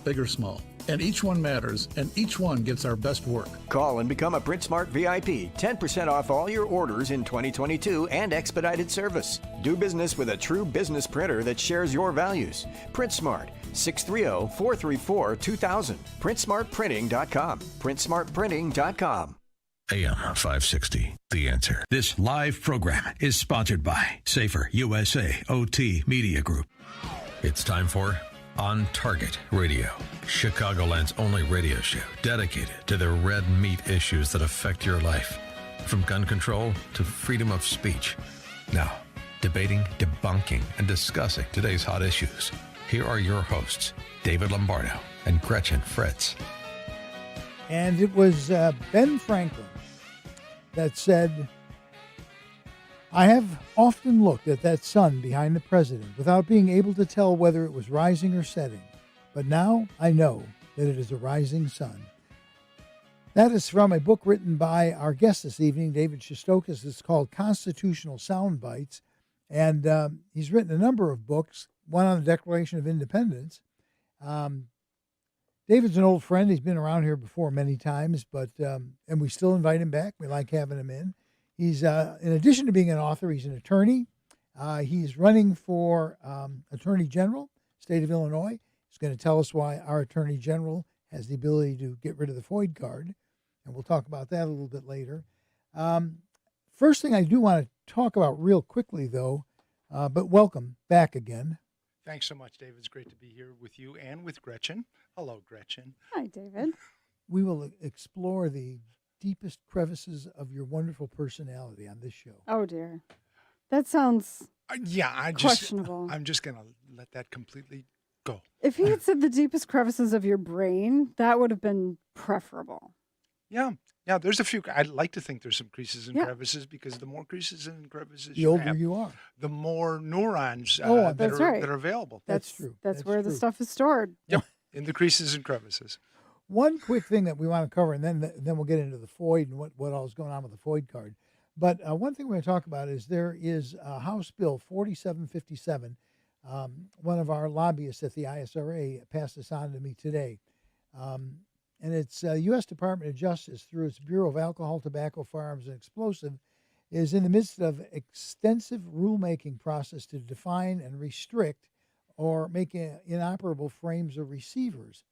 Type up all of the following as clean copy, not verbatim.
Big or small. And each one matters, and each one gets our best work. Call and become a PrintSmart VIP. 10% off all your orders in 2022 and expedited service. Do business with a true business printer that shares your values. PrintSmart, 630-434-2000. PrintSmartPrinting.com. PrintSmartPrinting.com. AM560 The Answer. This live program is sponsored by Safer USA OT Media Group. It's time for On Target Radio, Chicagoland's only radio show dedicated to the red meat issues that affect your life, from gun control to freedom of speech. Now, debating, debunking, and discussing today's hot issues. Here are your hosts, David Lombardo and Gretchen Fritz. And it was Ben Franklin that said, "I have often looked at that sun behind the president without being able to tell whether it was rising or setting, but now I know that it is a rising sun." That is from a book written by our guest this evening, David Shestokas. It's called Constitutional Sound Bites, and he's written a number of books, one on the Declaration of Independence. David's an old friend. He's been around here before many times, but and we still invite him back. We like having him in. He's, in addition to being an author, he's an attorney. He's running for Attorney General, state of Illinois. He's going to tell us why our Attorney General has the ability to get rid of the FOID card, and we'll talk about that a little bit later. First thing I do want to talk about real quickly, though, but welcome back again. Thanks so much, David. It's great to be here with you and with Gretchen. Hello, Gretchen. Hi, David. We will explore the deepest crevices of your wonderful personality on this show. Oh, dear. That sounds questionable. I'm just going to let that completely go. If he had said the deepest crevices of your brain, that would have been preferable. Yeah, there's a few. I'd like to think there's some creases and crevices, because the more creases and crevices The older have, you are, the more neurons that's that are available. That's true. That's where the stuff is stored. Yep, in the creases and crevices. One quick thing that we want to cover, and then we'll get into the FOID and what all is going on with the FOID card. But one thing we're going to talk about is there is House Bill 4757. One of our lobbyists at the ISRA passed this on to me today. And it's U.S. Department of Justice, through its Bureau of Alcohol, Tobacco, Firearms, and Explosive, is in the midst of extensive rulemaking process to define and restrict or make inoperable frames or receivers.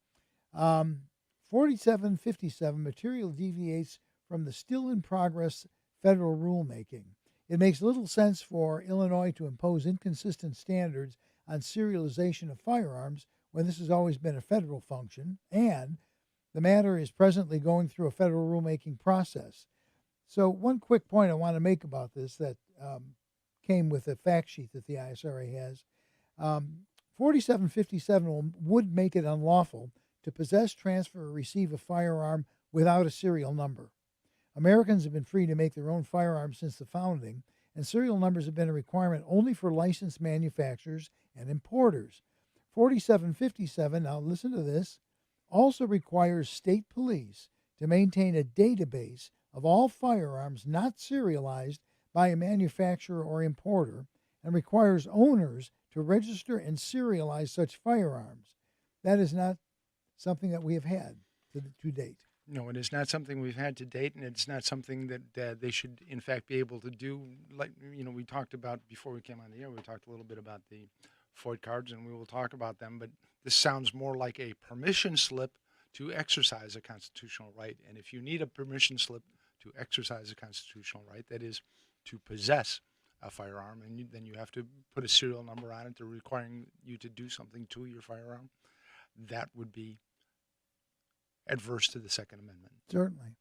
4757 material deviates from the still in progress federal rulemaking. It makes little sense for Illinois to impose inconsistent standards on serialization of firearms when this has always been a federal function, and the matter is presently going through a federal rulemaking process. So one quick point I want to make about this that came with a fact sheet that the ISRA has. 4757 would make it unlawful to possess, transfer, or receive a firearm without a serial number. Americans have been free to make their own firearms since the founding, and serial numbers have been a requirement only for licensed manufacturers and importers. 4757, now listen to this, also requires state police to maintain a database of all firearms not serialized by a manufacturer or importer, and requires owners to register and serialize such firearms. That is not something that we have had to date. No, it is not something we've had to date, and it's not something that they should, in fact, be able to do. Like, we talked about, before we came on the air, we talked a little bit about the FOID cards, and we will talk about them, but this sounds more like a permission slip to exercise a constitutional right. And if you need a permission slip to exercise a constitutional right, that is to possess a firearm, and then you have to put a serial number on it, to requiring you to do something to your firearm, that would be adverse to the Second Amendment. Certainly.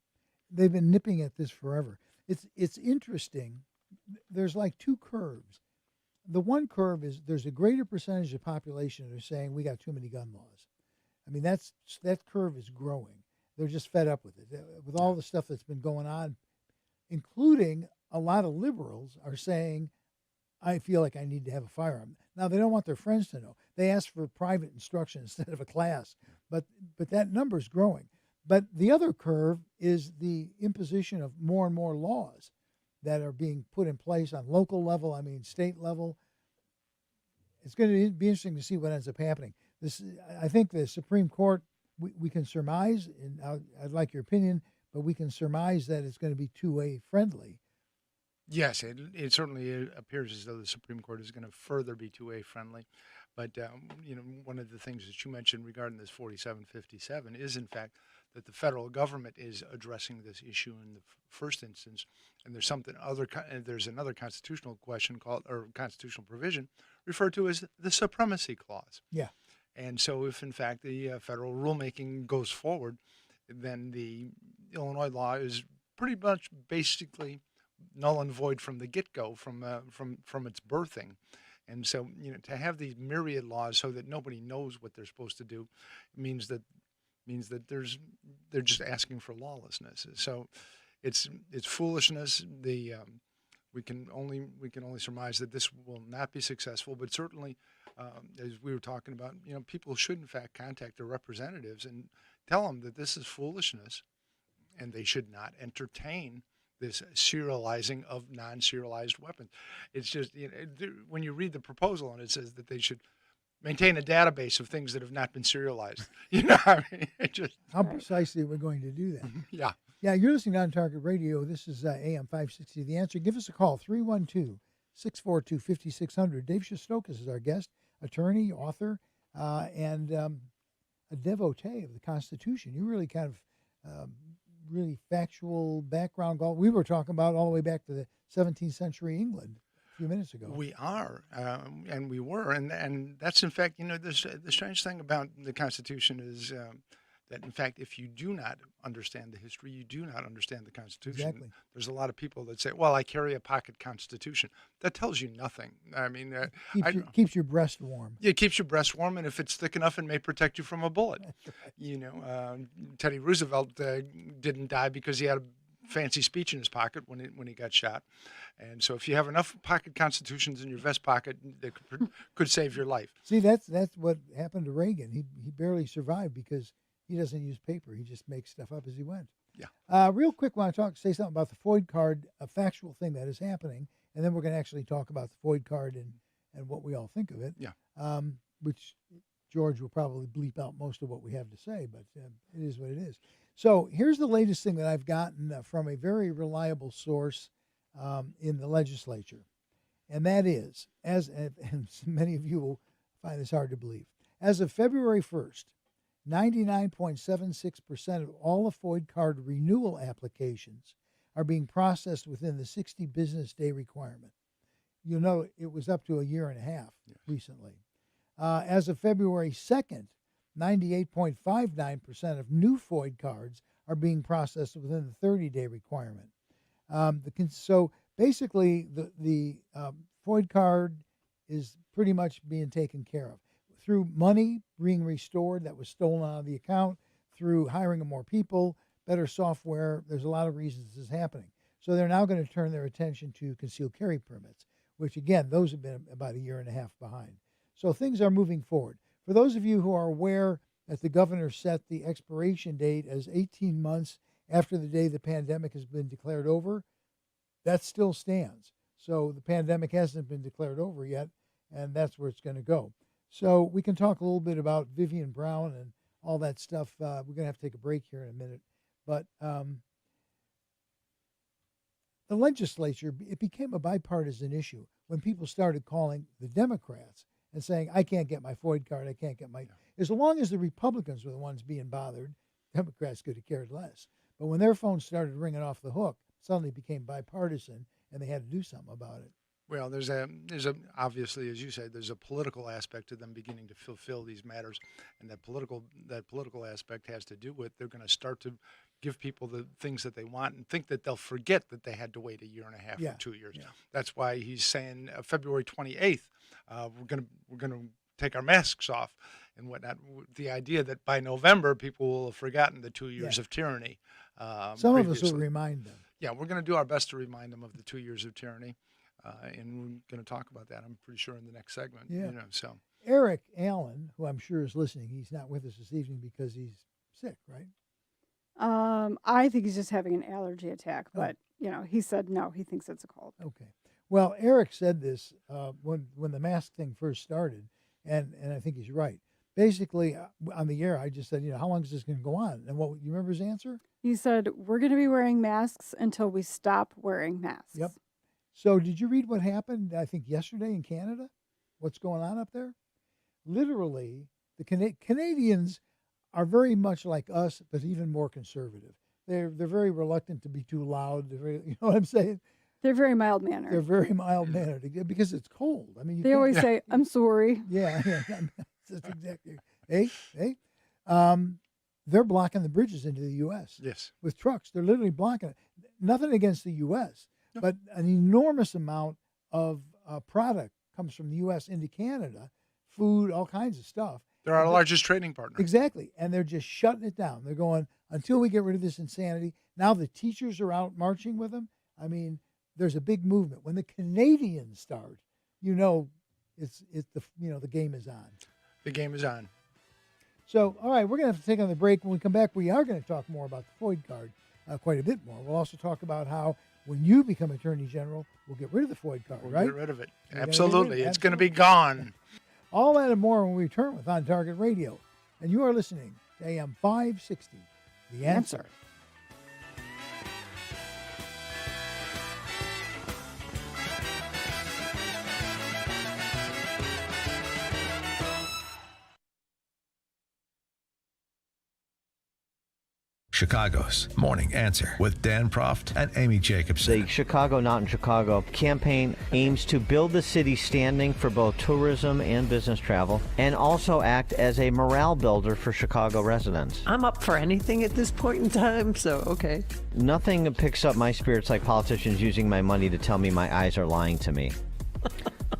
They've been nipping at this forever. It's interesting. There's like two curves. The one curve is there's a greater percentage of the population that are saying we got too many gun laws. I mean, that curve is growing. They're just fed up with it. With all the stuff that's been going on, including a lot of liberals are saying, I feel like I need to have a firearm. Now, they don't want their friends to know. They ask for private instruction instead of a class, but that number is growing. But the other curve is the imposition of more and more laws that are being put in place on local level, state level. It's going to be interesting to see what ends up happening. I think the Supreme Court, we can surmise, and I'd like your opinion, but we can surmise that it's going to be two-way friendly. Yes, it certainly appears as though the Supreme Court is going to further be two-way friendly. But, one of the things that you mentioned regarding this 4757 is, in fact, that the federal government is addressing this issue in the first instance. And there's another constitutional question or constitutional provision referred to as the Supremacy Clause. Yeah. And so if, in fact, the federal rulemaking goes forward, then the Illinois law is pretty much basically null and void from the get-go, from its birthing. And so, to have these myriad laws so that nobody knows what they're supposed to do means that they're just asking for lawlessness. So it's foolishness. We can only surmise that this will not be successful, but certainly, as we were talking about, people should in fact contact their representatives and tell them that this is foolishness, and they should not entertain this serializing of non-serialized weapons. It's just, when you read the proposal and it says that they should maintain a database of things that have not been serialized, How precisely we're going to do that. Yeah. Yeah, you're listening to On Target Radio. This is AM560 The Answer. Give us a call, 312-642-5600. Dave Shestokas is our guest, attorney, author, and a devotee of the Constitution. You really kind of really factual background. We were talking about all the way back to the 17th century England a few minutes ago. We are, and we were, and that's in fact, the strange thing about the Constitution is that in fact, if you do not understand the history, you do not understand the Constitution. Exactly. There's a lot of people that say, "Well, I carry a pocket Constitution." That tells you nothing. I mean, keeps your breast warm. Yeah, it keeps your breast warm, and if it's thick enough, it may protect you from a bullet. Right. Teddy Roosevelt didn't die because he had a fancy speech in his pocket when he got shot. And so if you have enough pocket constitutions in your vest pocket, they could save your life. See, that's what happened to Reagan. He barely survived because he doesn't use paper. He just makes stuff up as he went. Yeah. Real quick, want to say something about the FOID card, a factual thing that is happening, and then we're going to actually talk about the FOID card and what we all think of it. Yeah. Which George will probably bleep out most of what we have to say, but it is what it is. So here's the latest thing that I've gotten from a very reliable source in the legislature, and that is, and many of you will find this hard to believe, as of February 1st, 99.76% of all the FOID card renewal applications are being processed within the 60 business day requirement. You'll know it was up to a year and a half recently. As of February 2nd, 98.59% of new FOID cards are being processed within the 30-day requirement. So basically, the FOID card is pretty much being taken care of through money being restored that was stolen out of the account, through hiring of more people, better software. There's a lot of reasons this is happening. So they're now going to turn their attention to concealed carry permits, which, again, those have been about a year and a half behind. So things are moving forward. For those of you who are aware that the governor set the expiration date as 18 months after the day the pandemic has been declared over, that still stands. So the pandemic hasn't been declared over yet, and that's where it's going to go. So we can talk a little bit about Vivian Brown and all that stuff. We're going to have to take a break here in a minute. But the legislature, it became a bipartisan issue when people started calling the Democrats and saying, I can't get my FOID card, I can't get my... As long as the Republicans were the ones being bothered, Democrats could have cared less. But when their phones started ringing off the hook, suddenly it became bipartisan, and they had to do something about it. Well, there's obviously, as you said, there's a political aspect to them beginning to fulfill these matters, and that political aspect has to do with they're going to start to give people the things that they want and think that they'll forget that they had to wait a year and a half or 2 years. Yeah. That's why he's saying February 28th, we're gonna take our masks off and whatnot. The idea that by November people will have forgotten the 2 years of tyranny. Some of us will remind them. Yeah, we're going to do our best to remind them of the 2 years of tyranny. And we're going to talk about that, I'm pretty sure, in the next segment. Yeah. So Eric Allen, who I'm sure is listening, he's not with us this evening because he's sick, right? I think he's just having an allergy attack, but he said no, he thinks it's a cold. Okay. Well, Eric said this when the mask thing first started, and I think he's right. basically on the air, I just said, how long is this going to go on? And you remember his answer? He said, we're going to be wearing masks until we stop wearing masks. Yep. So did you read what happened, I think, yesterday in Canada? What's going on up there? Literally, the Canadians are very much like us, but even more conservative. They're very reluctant to be too loud. They're very, you know what I'm saying? They're very mild-mannered. They're very mild-mannered because it's cold. I mean, they always say, I'm sorry. Yeah. That's exactly. Hey. They're blocking the bridges into the U.S. Yes. With trucks. They're literally blocking it. Nothing against the U.S., but an enormous amount of product comes from the U.S. into Canada, food, all kinds of stuff. They're our largest trading partner. Exactly. And they're just shutting it down. They're going, until we get rid of this insanity. Now the teachers are out marching with them. I mean, there's a big movement. When the Canadians start, it's the game is on. The game is on. So, all right, we're going to have to take another break. When we come back, we are going to talk more about the FOID card, quite a bit more. We'll also talk about how when you become Attorney General, we'll get rid of the FOID card, right? We'll get rid of it. Absolutely. It's going to be gone. All that and more when we return with On Target Radio. And you are listening to AM560, The Answer. Chicago's Morning Answer with Dan Proft and Amy Jacobson. The Chicago Not in Chicago campaign aims to build the city standing for both tourism and business travel, and also act as a morale builder for Chicago residents. I'm up for anything at this point in time, so okay. Nothing picks up my spirits like politicians using my money to tell me my eyes are lying to me.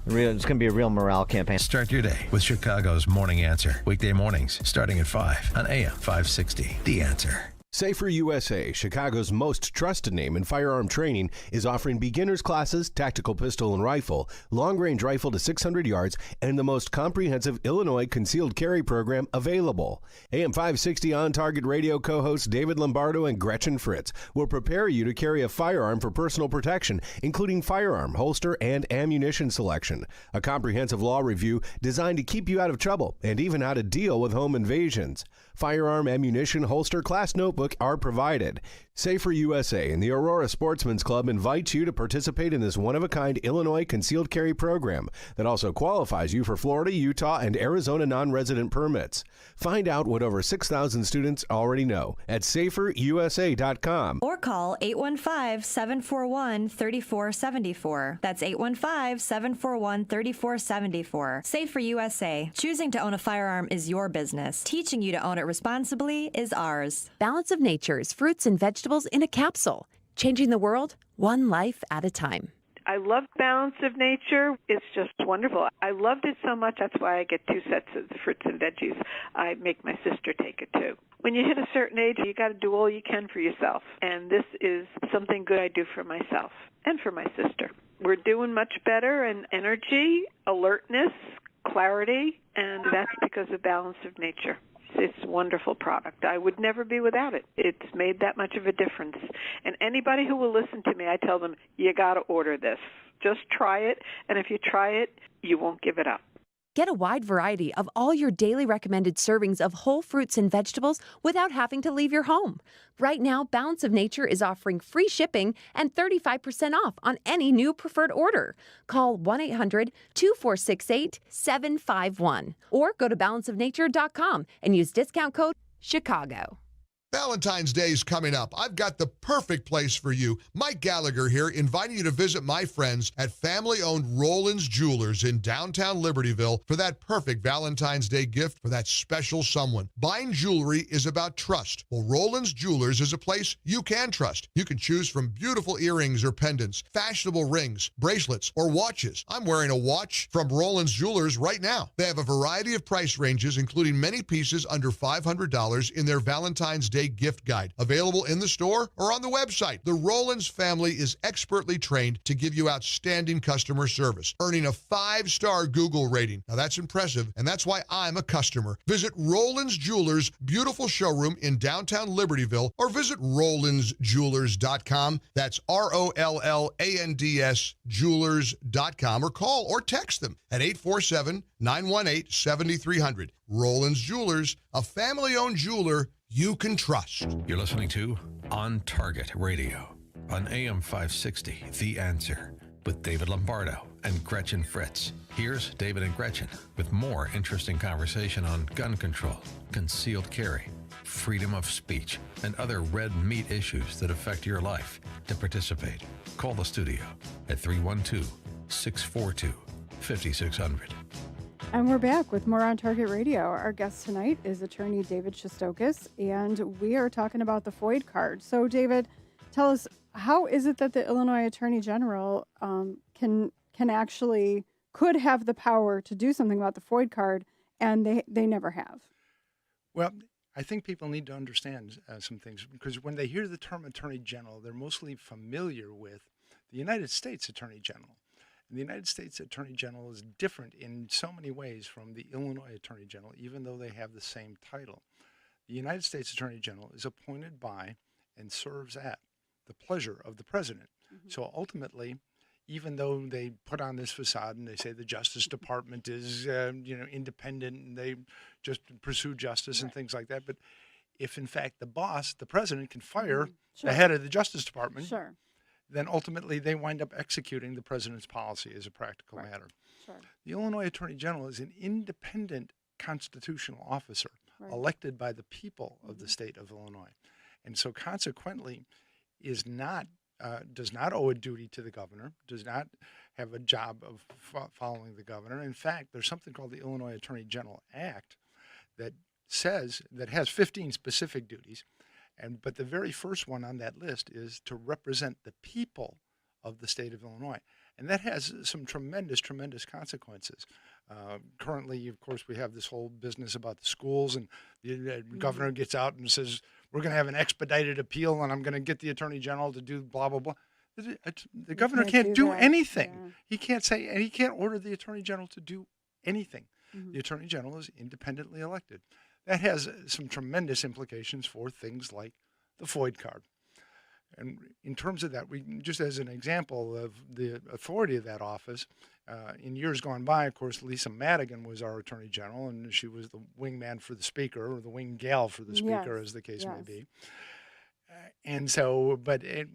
It's going to be a real morale campaign. Start your day with Chicago's Morning Answer. Weekday mornings starting at 5 on AM560. The Answer. Safer USA, Chicago's most trusted name in firearm training, is offering beginners classes, tactical pistol and rifle, long-range rifle to 600 yards, and the most comprehensive Illinois concealed carry program available. AM560 On Target Radio co-hosts David Lombardo and Gretchen Fritz will prepare you to carry a firearm for personal protection, including firearm, holster, and ammunition selection. A comprehensive law review designed to keep you out of trouble and even how to deal with home invasions. Firearm, ammunition, holster, class notebook are provided. Safer USA and the Aurora Sportsman's Club invites you to participate in this one-of-a-kind Illinois concealed carry program that also qualifies you for Florida, Utah, and Arizona non-resident permits. Find out what over 6,000 students already know at saferusa.com. Or call 815-741-3474. That's 815-741-3474. Safer USA. Choosing to own a firearm is your business. Teaching you to own it responsibly is ours. Balance of Nature's fruits and vegetables in a capsule, changing the world one life at a time. I love Balance of Nature. It's just wonderful. I loved it so much, that's why I get 2 sets of the fruits and veggies. I make my sister take it too. When you hit a certain age, you got to do all you can for yourself. And this is something good I do for myself and for my sister. We're doing much better in energy, alertness, clarity, and that's because of Balance of Nature. It's a wonderful product. I would never be without it. It's made that much of a difference. And anybody who will listen to me, I tell them, you got to order this. Just try it, and if you try it, you won't give it up. Get a wide variety of all your daily recommended servings of whole fruits and vegetables without having to leave your home. Right now, Balance of Nature is offering free shipping and 35% off on any new preferred order. Call 1-800-2468-751 or go to balanceofnature.com and use discount code Chicago. Valentine's Day is coming up. I've got the perfect place for you. Mike Gallagher here, inviting you to visit my friends at family-owned Roland's Jewelers in downtown Libertyville for that perfect Valentine's Day gift for that special someone. Buying jewelry is about trust. Well, Roland's Jewelers is a place you can trust. You can choose from beautiful earrings or pendants, fashionable rings, bracelets, or watches. I'm wearing a watch from Roland's Jewelers right now. They have a variety of price ranges, including many pieces under $500 in their Valentine's Day Day gift guide. Available in the store or on the website. The Rollins family is expertly trained to give you outstanding customer service, earning a 5-star Google rating. Now that's impressive, and that's why I'm a customer. Visit Rollins Jewelers' beautiful showroom in downtown Libertyville or visit RollinsJewelers.com. That's ROLLANDS Jewelers.com, or call or text them at 847-918-7300. Rollins Jewelers, a family-owned jeweler you can trust. You're listening to On Target Radio on AM560 The Answer with David Lombardo and Gretchen Fritz. Here's David and Gretchen with more interesting conversation on gun control, concealed carry, freedom of speech, and other red meat issues that affect your life. To participate, call the studio at 312-642-5600. And we're back with more On Target Radio. Our guest tonight is attorney David Shestokas, and we are talking about the FOID card. So, David, tell us, how is it that the Illinois Attorney General could have the power to do something about the FOID card, and they never have? Well, I think people need to understand some things, because when they hear the term Attorney General, they're mostly familiar with the United States Attorney General. And the United States Attorney General is different in so many ways from the Illinois Attorney General, even though they have the same title. The United States Attorney General is appointed by and serves at the pleasure of the president. Mm-hmm. So ultimately, even though they put on this facade and they say the Justice Department is independent and they just pursue justice and things like that, but if in fact the boss, the president, can fire the head of the Justice Department, then ultimately they wind up executing the president's policy as a practical matter. The Illinois Attorney General is an independent constitutional officer elected by the people of the state of Illinois, and so consequently does not owe a duty to the governor, does not have a job of following the governor. In fact, there's something called the Illinois Attorney General Act that has 15 specific duties. But the very first one on that list is to represent the people of the state of Illinois. And that has some tremendous, tremendous consequences. Currently, of course, we have this whole business about the schools, and the governor gets out and says, we're going to have an expedited appeal, and I'm going to get the attorney general to do blah, blah, blah. The governor can't do anything. Yeah. He can't say, and he can't order the attorney general to do anything. Mm-hmm. The attorney general is independently elected. That has some tremendous implications for things like the FOID card. And in terms of that, just as an example of the authority of that office, in years gone by, of course, Lisa Madigan was our attorney general, and she was the wingman for the speaker, or the wing gal for the speaker, as the case may be. And so, there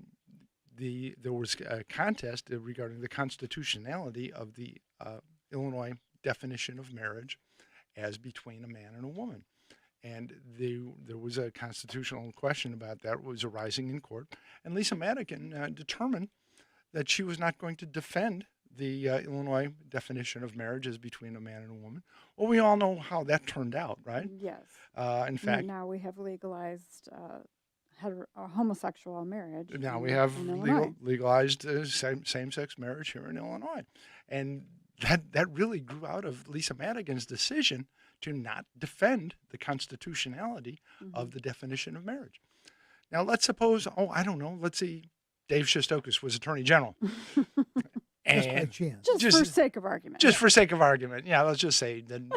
was a contest regarding the constitutionality of the Illinois definition of marriage as between a man and a woman. And there was a constitutional question about that was arising in court. And Lisa Madigan determined that she was not going to defend the Illinois definition of marriage as between a man and a woman. Well, we all know how that turned out, right? Yes. In fact, now we have legalized homosexual marriage. Now we have legalized same-sex marriage here in Illinois. And that really grew out of Lisa Madigan's decision to not defend the constitutionality of the definition of marriage. Now, let's suppose, let's see, Dave Shestokas was attorney general. And just for sake of argument. Just for sake of argument. Yeah, let's just say that,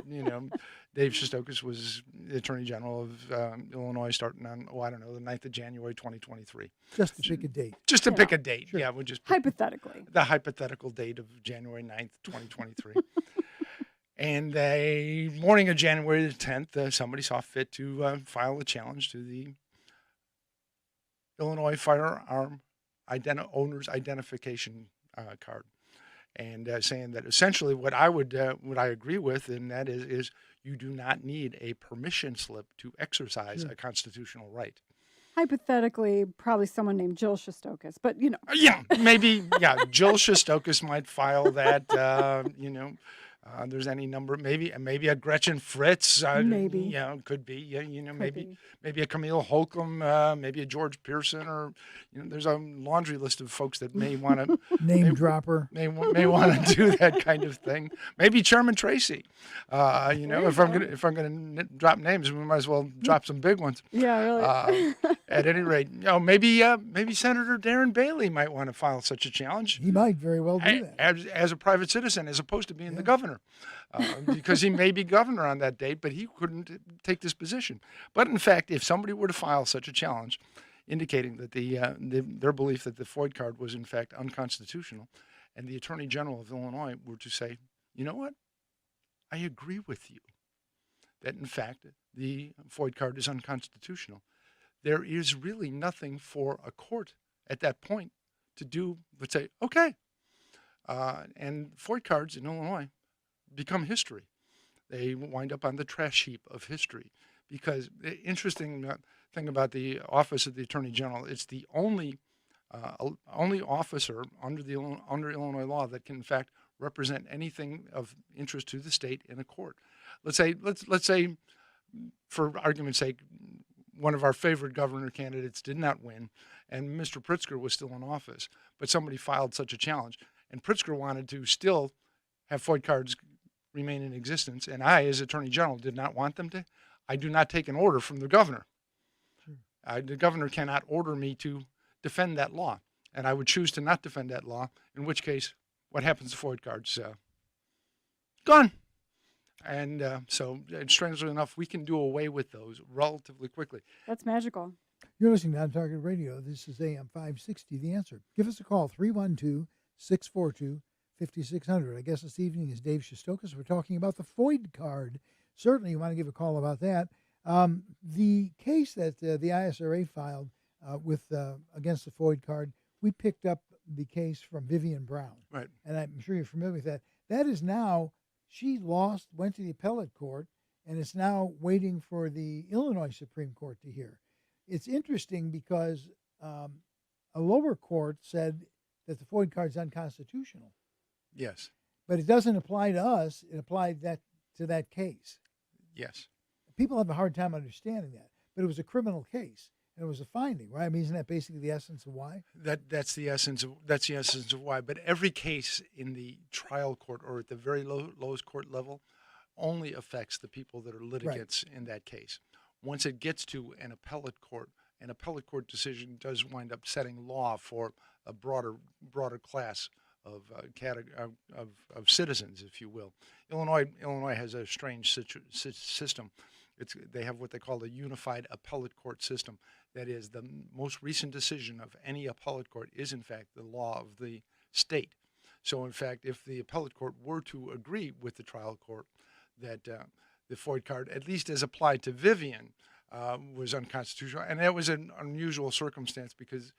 Dave Shestokas was the attorney general of Illinois starting on, the 9th of January, 2023. Just to pick a date. Just to pick a date. Sure. Yeah, we'll just hypothetically. The hypothetical date of January 9th, 2023. And the morning of January the 10th, somebody saw fit to file a challenge to the Illinois firearm owner's identification card, and saying that essentially what I agree with, and that is you do not need a permission slip to exercise a constitutional right. Hypothetically, probably someone named Jill Shestokas, but Yeah, maybe, Jill Shestokas might file that, There's any number, maybe a Gretchen Fritz, Maybe. you know, could be, Could maybe be. a Camille Holcomb, maybe a George Pearson, or there's a laundry list of folks that may want to Name dropper. may want to do that kind of thing. Maybe Chairman Tracy. If I'm gonna drop names, we might as well drop some big ones. Yeah, really. At any rate, maybe Senator Darren Bailey might want to file such a challenge. He might very well do that. As a private citizen, as opposed to being the governor, because he may be governor on that date, but he couldn't take this position. But in fact, if somebody were to file such a challenge, indicating that their belief that the FOID card was in fact unconstitutional, and the Attorney General of Illinois were to say, you know what, I agree with you, that in fact the FOID card is unconstitutional, there is really nothing for a court at that point to do but say, okay. And FOID cards in Illinois become history. They wind up on the trash heap of history, because the interesting thing about the Office of the Attorney General, it's the only officer under Illinois law that can in fact represent anything of interest to the state in a court. Let's say, for argument's sake, one of our favorite governor candidates did not win, and Mr. Pritzker was still in office, but somebody filed such a challenge, and Pritzker wanted to still have FOID cards remain in existence, and I, as Attorney General, did not want them to. I do not take an order from the governor. The governor cannot order me to defend that law, and I would choose to not defend that law, in which case, what happens to FOID cards? Gone. And so, strangely enough, we can do away with those relatively quickly. That's magical. You're listening to On Target Radio. This is AM560 The Answer. Give us a call, 312-642-5600. I guess this evening is Dave Shestokas. We're talking about the FOID card. Certainly you want to give a call about that. The case that the ISRA filed against the FOID card, we picked up the case from Vivian Brown. Right. And I'm sure you're familiar with that. That is now, she lost, went to the appellate court, and it's now waiting for the Illinois Supreme Court to hear. It's interesting because a lower court said that the FOID card is unconstitutional. Yes. But it doesn't apply to us. It applied to that case. Yes. People have a hard time understanding that. But it was a criminal case, and it was a finding, right? I mean, isn't that basically the essence of why? That's the essence of why. But every case in the trial court or at the very lowest court level only affects the people that are litigants in that case. Once it gets to an appellate court decision does wind up setting law for a broader class of citizens, if you will. Illinois has a strange system. They have what they call a unified appellate court system. That is, the most recent decision of any appellate court is, in fact, the law of the state. So, in fact, if the appellate court were to agree with the trial court that the FOID card, at least as applied to Vivian, was unconstitutional, and that was an unusual circumstance because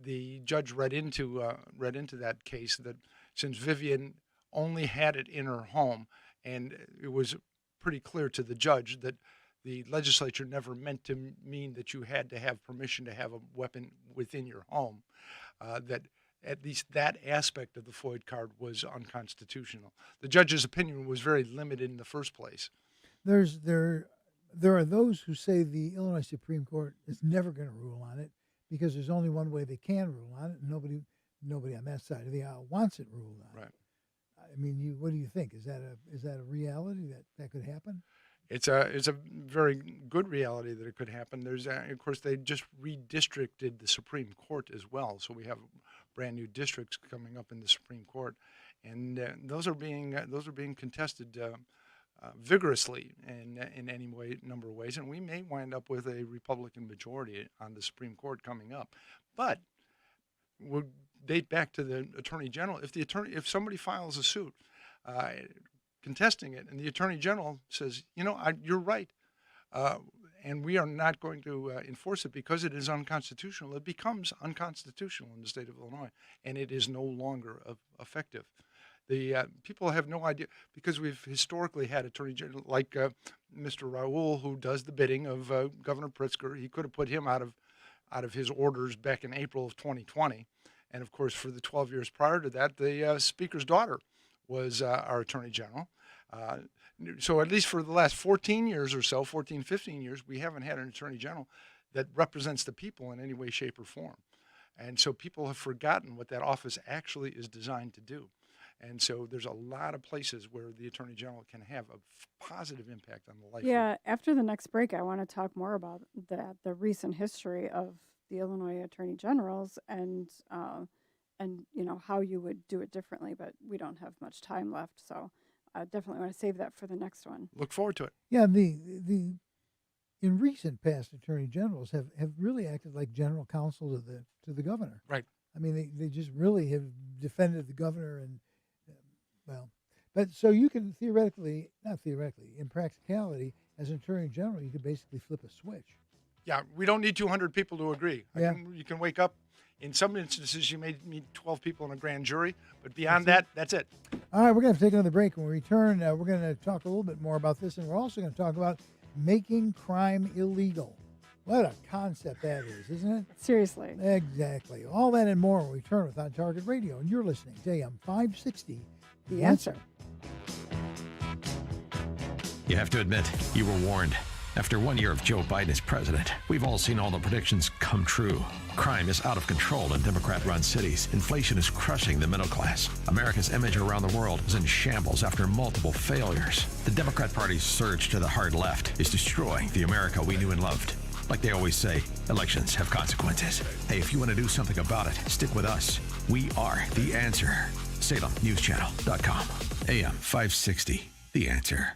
the judge read into that case that since Vivian only had it in her home, and it was pretty clear to the judge that the legislature never meant to mean that you had to have permission to have a weapon within your home, that at least that aspect of the FOID card was unconstitutional. The judge's opinion was very limited in the first place. There are those who say the Illinois Supreme Court is never going to rule on it because there's only one way they can rule on it, and nobody on that side of the aisle wants it ruled on. Right. I mean, what do you think? Is that a reality that could happen? It's a very good reality that it could happen. There's of course they just redistricted the Supreme Court as well, so we have brand new districts coming up in the Supreme Court, and those are being contested vigorously in any number of ways, and we may wind up with a Republican majority on the Supreme Court coming up. But we'll date back to the Attorney General. If somebody files a suit contesting it, and the Attorney General says, you're right, and we are not going to enforce it because it is unconstitutional, it becomes unconstitutional in the state of Illinois, and it is no longer effective. The people have no idea, because we've historically had Attorney General like Mr. Raoul, who does the bidding of Governor Pritzker. He could have put him out of his orders back in April of 2020, and of course for the 12 years prior to that, the Speaker's daughter was our Attorney General. So at least for the last 14 years or so, 14, 15 years, we haven't had an Attorney General that represents the people in any way, shape, or form. And so people have forgotten what that office actually is designed to do. And so there's a lot of places where the Attorney General can have a positive impact on the life. Yeah, after the next break, I want to talk more about the recent history of the Illinois Attorney Generals and how you would do it differently. But we don't have much time left, so I definitely want to save that for the next one. Look forward to it. Yeah, the in recent past attorney generals have really acted like general counsel to the governor. Right. I mean, they just really have defended the governor and but so you can not theoretically, in practicality, as an attorney general, you could basically flip a switch. Yeah, we don't need 200 people to agree. Yeah. You can wake up. In some instances, you may need 12 people in a grand jury, but beyond that's it. All right, we're going to take another break. When we return, we're going to talk a little bit more about this, and we're also going to talk about making crime illegal. What a concept that is, isn't it? Seriously. Exactly. All that and more when we return with On Target Radio, and you're listening to AM560 The Answer. You have to admit, you were warned. After 1 year of Joe Biden as president, we've all seen all the predictions come true. Crime is out of control in Democrat-run cities. Inflation is crushing the middle class. America's image around the world is in shambles after multiple failures. The Democrat Party's surge to the hard left is destroying the America we knew and loved. Like they always say, elections have consequences. Hey, if you want to do something about it, stick with us. We are The Answer. SalemNewsChannel.com. AM560 The Answer.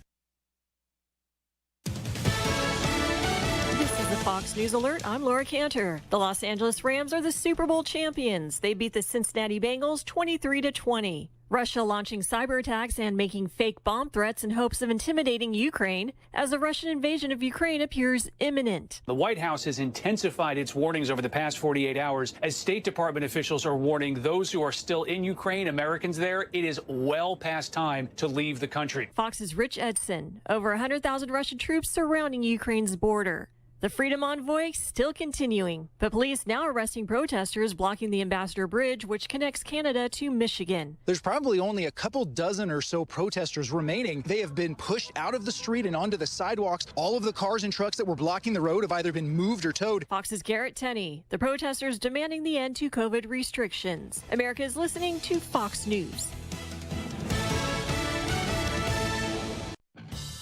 This is the Fox News Alert. I'm Laura Cantor. The Los Angeles Rams are the Super Bowl champions. They beat the Cincinnati Bengals 23-20. Russia launching cyber attacks and making fake bomb threats in hopes of intimidating Ukraine as the Russian invasion of Ukraine appears imminent. The White House has intensified its warnings over the past 48 hours as State Department officials are warning those who are still in Ukraine, Americans there, it is well past time to leave the country. Fox's Rich Edson. Over 100,000 Russian troops surrounding Ukraine's border. The Freedom Envoy still continuing, but police now arresting protesters blocking the Ambassador Bridge, which connects Canada to Michigan. There's probably only a couple dozen or so protesters remaining. They have been pushed out of the street and onto the sidewalks. All of the cars and trucks that were blocking the road have either been moved or towed. Fox's Garrett Tenney. The protesters demanding the end to COVID restrictions. America is listening to Fox News.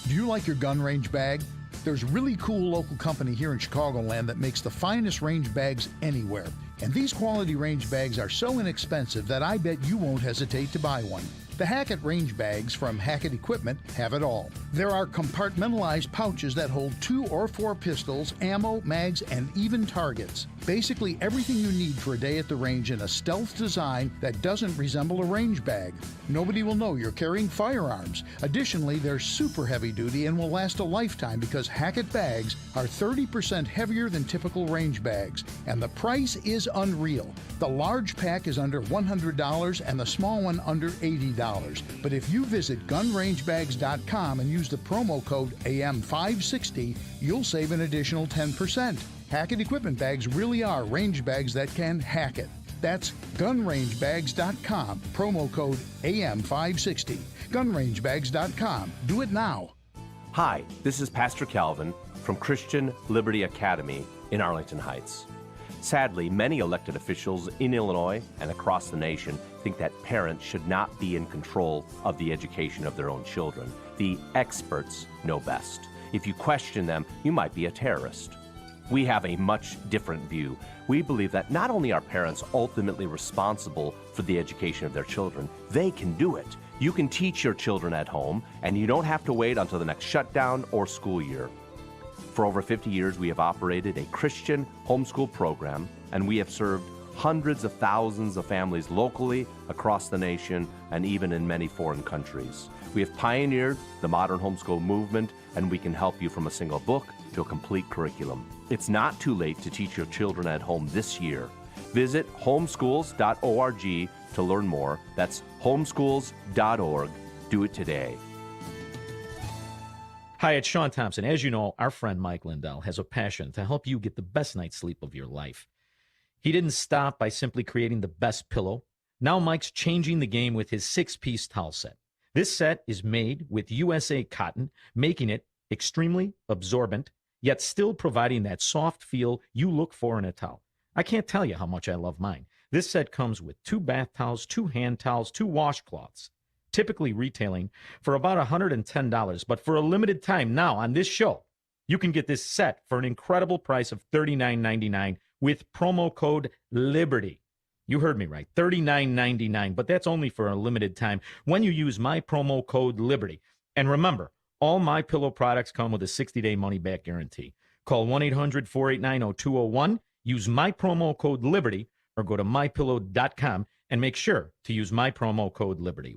Do you like your gun range bag? There's a really cool local company here in Chicagoland that makes the finest range bags anywhere. And these quality range bags are so inexpensive that I bet you won't hesitate to buy one. The Hackett range bags from Hackett Equipment have it all. There are compartmentalized pouches that hold 2 or 4 pistols, ammo, mags, and even targets. Basically everything you need for a day at the range in a stealth design that doesn't resemble a range bag. Nobody will know you're carrying firearms. Additionally, they're super heavy duty and will last a lifetime because Hackett bags are 30% heavier than typical range bags. And the price is unreal. The large pack is under $100 and the small one under $80. But if you visit gunrangebags.com and use the promo code AM560, you'll save an additional 10%. Hackett Equipment bags really are range bags that can hack it. That's gunrangebags.com, promo code AM560. Gunrangebags.com. Do it now. Hi, this is Pastor Calvin from Christian Liberty Academy in Arlington Heights. Sadly, many elected officials in Illinois and across the nation think that parents should not be in control of the education of their own children. The experts know best. If you question them, you might be a terrorist. We have a much different view. We believe that not only are parents ultimately responsible for the education of their children, they can do it. You can teach your children at home, and you don't have to wait until the next shutdown or school year. For over 50 years, we have operated a Christian homeschool program, and we have served hundreds of thousands of families locally, across the nation, and even in many foreign countries. We have pioneered the modern homeschool movement, and we can help you from a single book to a complete curriculum. It's not too late to teach your children at home this year. Visit homeschools.org to learn more. That's homeschools.org. Do it today. Hi, it's Sean Thompson. As you know, our friend Mike Lindell has a passion to help you get the best night's sleep of your life. He didn't stop by simply creating the best pillow. Now Mike's changing the game with his 6-piece towel set. This set is made with USA cotton, making it extremely absorbent, yet still providing that soft feel you look for in a towel. I can't tell you how much I love mine. This set comes with 2 bath towels, 2 hand towels, 2 washcloths, typically retailing for about $110. But for a limited time now on this show, you can get this set for an incredible price of $39.99 with promo code LIBERTY. You heard me right, $39.99, but that's only for a limited time when you use my promo code LIBERTY. And remember, all My Pillow products come with a 60-day money-back guarantee. Call 1-800-489-0201, use my promo code LIBERTY, or go to mypillow.com and make sure to use my promo code LIBERTY.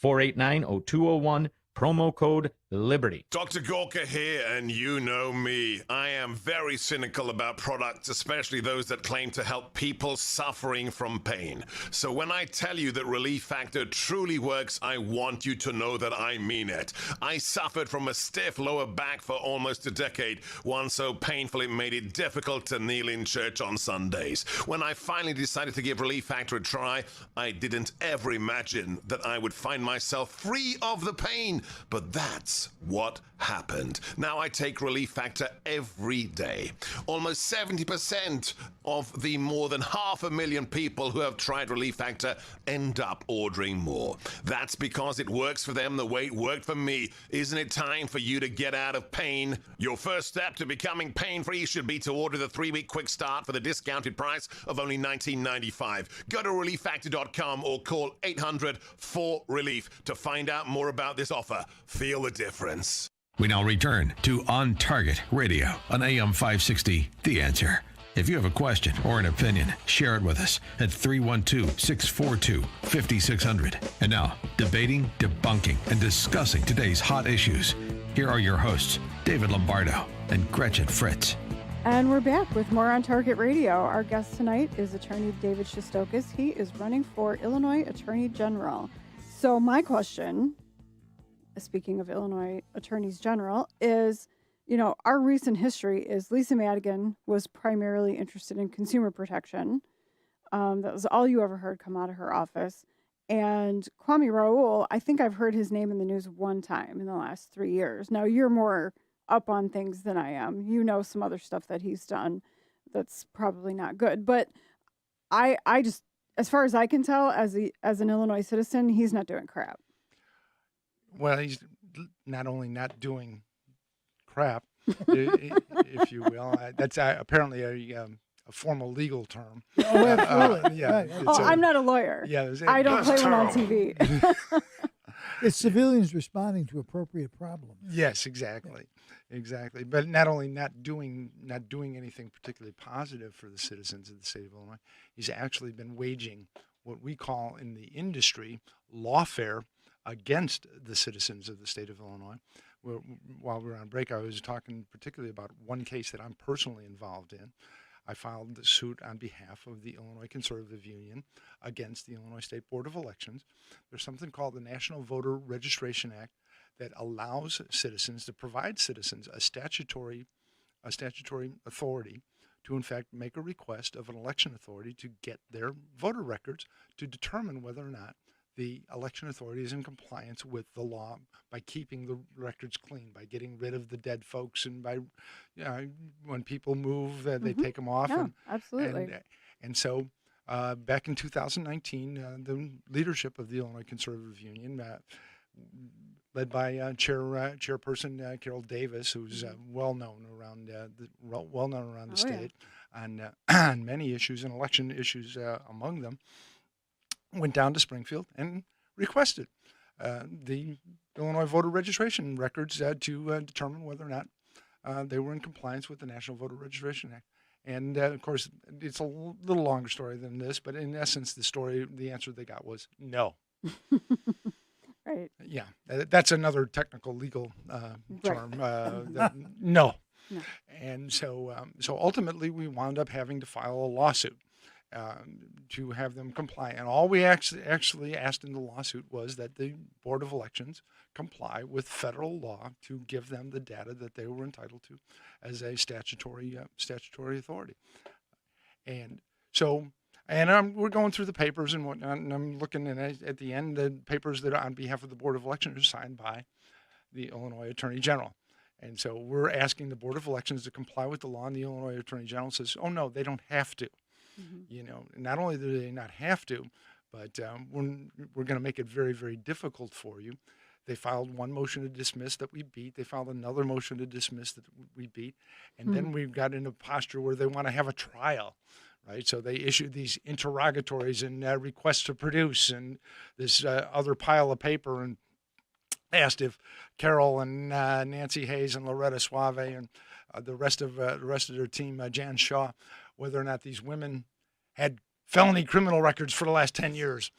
1-800-489-0201, promo code LIBERTY. Dr. Gorka here, and you know me. I am very cynical about products, especially those that claim to help people suffering from pain. So when I tell you that Relief Factor truly works, I want you to know that I mean it. I suffered from a stiff lower back for almost a decade, one so painful it made it difficult to kneel in church on Sundays. When I finally decided to give Relief Factor a try, I didn't ever imagine that I would find myself free of the pain, but that's what happened. Now I take Relief Factor every day. Almost 70% of the more than 500,000 people who have tried Relief Factor end up ordering more. That's because it works for them the way it worked for me. Isn't it time for you to get out of pain? Your first step to becoming pain-free should be to order the 3-week quick start for the discounted price of only $19.95. Go to relieffactor.com or call 800-4RELIEF to find out more about this offer. Feel the difference. We now return to On Target Radio on AM560 The Answer. If you have a question or an opinion, share it with us at 312-642-5600. And now, debating, debunking, and discussing today's hot issues. Here are your hosts, David Lombardo and Gretchen Fritz. And we're back with more On Target Radio. Our guest tonight is attorney David Shestokas. He is running for Illinois Attorney General. So my question, speaking of Illinois attorneys general, is, you know, our recent history is Lisa Madigan was primarily interested in consumer protection. That was all you ever heard come out of her office. And Kwame Raoul, I think I've heard his name in the news one time in the last 3 years. Now, you're more up on things than I am. You know some other stuff that he's done that's probably not good. But I just, as far as I can tell, as an Illinois citizen, he's not doing crap. Well, he's not only not doing crap, if you will. That's apparently a formal legal term. Oh, absolutely. Yeah. Right. I'm not a lawyer. Yeah, I don't play one on TV. It's civilians responding to appropriate problems. Yes, exactly. But not only not doing anything particularly positive for the citizens of the state of Illinois, he's actually been waging what we call in the industry lawfare against the citizens of the state of Illinois. While we were on break, I was talking particularly about one case that I'm personally involved in. I filed the suit on behalf of the Illinois Conservative Union against the Illinois State Board of Elections. There's something called the National Voter Registration Act that allows citizens, to provide citizens a statutory authority to in fact make a request of an election authority to get their voter records to determine whether or not the election authority is in compliance with the law by keeping the records clean, by getting rid of the dead folks, and by when people move, they take them off. Yeah, absolutely. And so back in 2019, the leadership of the Illinois Conservative Union, led by Chairperson Carol Davis, who's well known around the state on many issues and election issues among them, went down to Springfield and requested the Illinois voter registration records to determine whether or not they were in compliance with the National Voter Registration Act. And of course, it's a little longer story than this, but in essence, the answer they got was no. Right. Yeah, that's another technical legal term. No. And so ultimately, we wound up having to file a lawsuit to have them comply. And all we actually asked in the lawsuit was that the Board of Elections comply with federal law to give them the data that they were entitled to as a statutory authority. And so And we're going through the papers and whatnot, and I'm looking at the end, the papers that are on behalf of the Board of Elections are signed by the Illinois Attorney General. And so we're asking the Board of Elections to comply with the law, and the Illinois Attorney General says, oh, no, they don't have to. You know, not only do they not have to, but we're going to make it very, very difficult for you. They filed one motion to dismiss that we beat. They filed another motion to dismiss that we beat. And then we've got in a posture where they want to have a trial, right? So they issued these interrogatories and requests to produce and this other pile of paper, and asked if Carol and Nancy Hayes and Loretta Suave and the rest of their team, Jan Shaw, whether or not these women had felony criminal records for the last 10 years,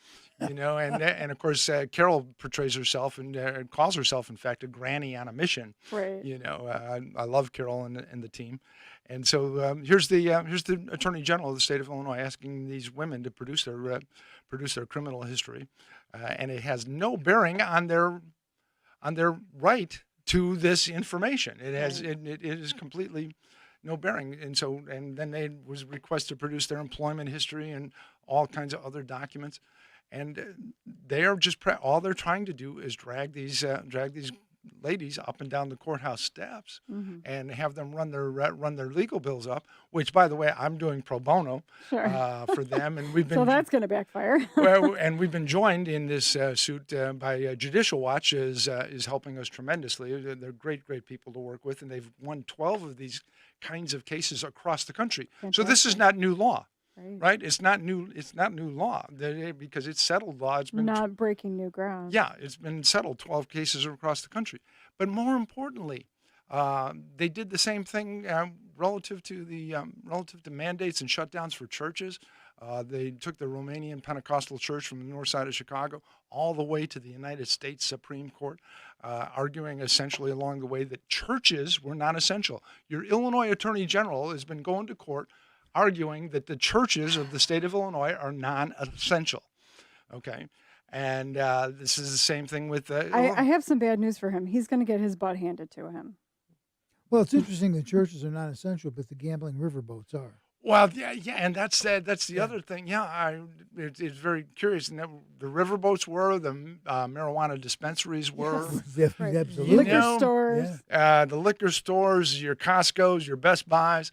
you know, and of course Carol portrays herself and calls herself, in fact, a granny on a mission. Right. You know, I love Carol and the team, and so here's the Attorney General of the state of Illinois asking these women to produce their criminal history, and it has no bearing on their right to this information. It has it is completely no bearing, and then they was requested to produce their employment history and all kinds of other documents, and they are just all they're trying to do is drag these ladies up and down the courthouse steps and have them run their legal bills up. Which, by the way, I'm doing pro bono for them, and we've been so that's going to backfire. Well, and we've been joined in this suit by Judicial Watch is helping us tremendously. They're great people to work with, and they've won 12 of these kinds of cases across the country. Fantastic. So this is not new law, right? It's not new law because it's settled law. It's been not breaking new ground. Yeah, it's been settled 12 cases across the country. But more importantly, they did the same thing relative to mandates and shutdowns for churches. They took the Romanian Pentecostal Church from the north side of Chicago all the way to the United States Supreme Court, arguing essentially along the way that churches were not essential. Your Illinois Attorney General has been going to court arguing that the churches of the state of Illinois are non-essential. Okay. And this is the same thing with... I have some bad news for him. He's going to get his butt handed to him. Well, it's interesting that churches are not essential, but the gambling riverboats are. Well, yeah, and that's the other thing. Yeah, it's very curious. And the riverboats were, the marijuana dispensaries were. Yes, absolutely. Liquor stores. The liquor stores, your Costco's, your Best Buys.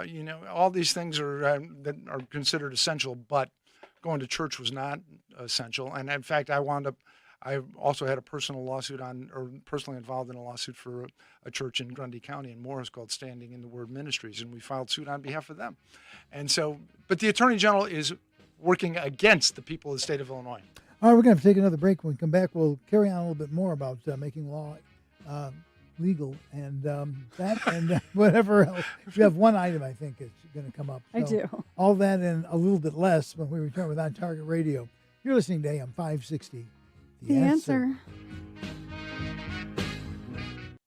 You know, all these things are that are considered essential, but going to church was not essential. And in fact, I also had a personal lawsuit personally involved in a lawsuit for a church in Grundy County in Morris called Standing in the Word Ministries, and we filed suit on behalf of them. And so, but the Attorney General is working against the people of the state of Illinois. All right, we're going to take another break. When we come back, we'll carry on a little bit more about making law legal and that and whatever else. You have one item I think is going to come up. I do. All that and a little bit less when we return with On Target Radio. You're listening to AM560. The answer.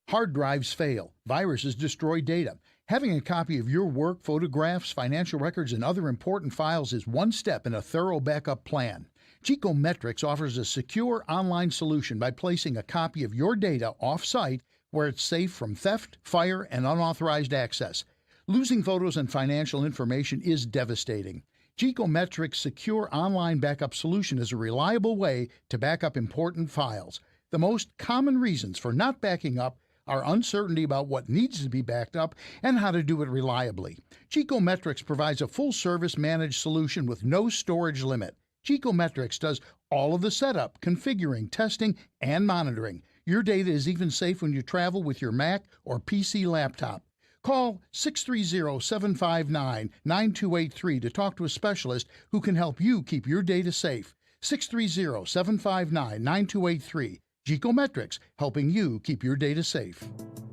Hard drives fail. Viruses destroy data. Having a copy of your work, photographs, financial records, and other important files is one step in a thorough backup plan. Geekometrics offers a secure online solution by placing a copy of your data off-site where it's safe from theft, fire, and unauthorized access. Losing photos and financial information is devastating. Geekometrics' secure online backup solution is a reliable way to back up important files. The most common reasons for not backing up are uncertainty about what needs to be backed up and how to do it reliably. Geekometrics provides a full-service managed solution with no storage limit. Geekometrics does all of the setup, configuring, testing, and monitoring. Your data is even safe when you travel with your Mac or PC laptop. Call 630-759-9283 to talk to a specialist who can help you keep your data safe. 630-759-9283. Geekometrics, helping you keep your data safe.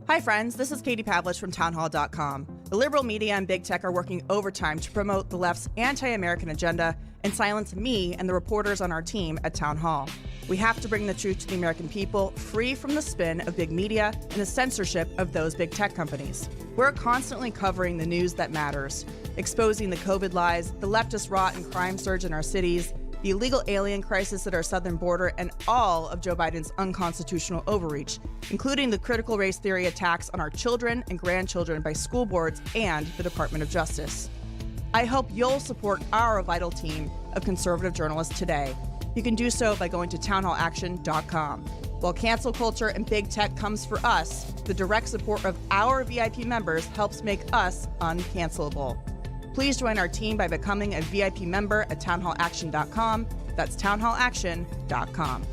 Hi friends, this is Katie Pavlich from townhall.com. The liberal media and big tech are working overtime to promote the left's anti-American agenda and silence me and the reporters on our team at Town Hall. We have to bring the truth to the American people, free from the spin of big media and the censorship of those big tech companies. We're constantly covering the news that matters, exposing the COVID lies, the leftist rot and crime surge in our cities, the illegal alien crisis at our southern border, and all of Joe Biden's unconstitutional overreach, including the critical race theory attacks on our children and grandchildren by school boards and the Department of Justice. I hope you'll support our vital team of conservative journalists today. You can do so by going to townhallaction.com. While cancel culture and big tech comes for us, the direct support of our VIP members helps make us uncancelable. Please join our team by becoming a VIP member at townhallaction.com. That's townhallaction.com.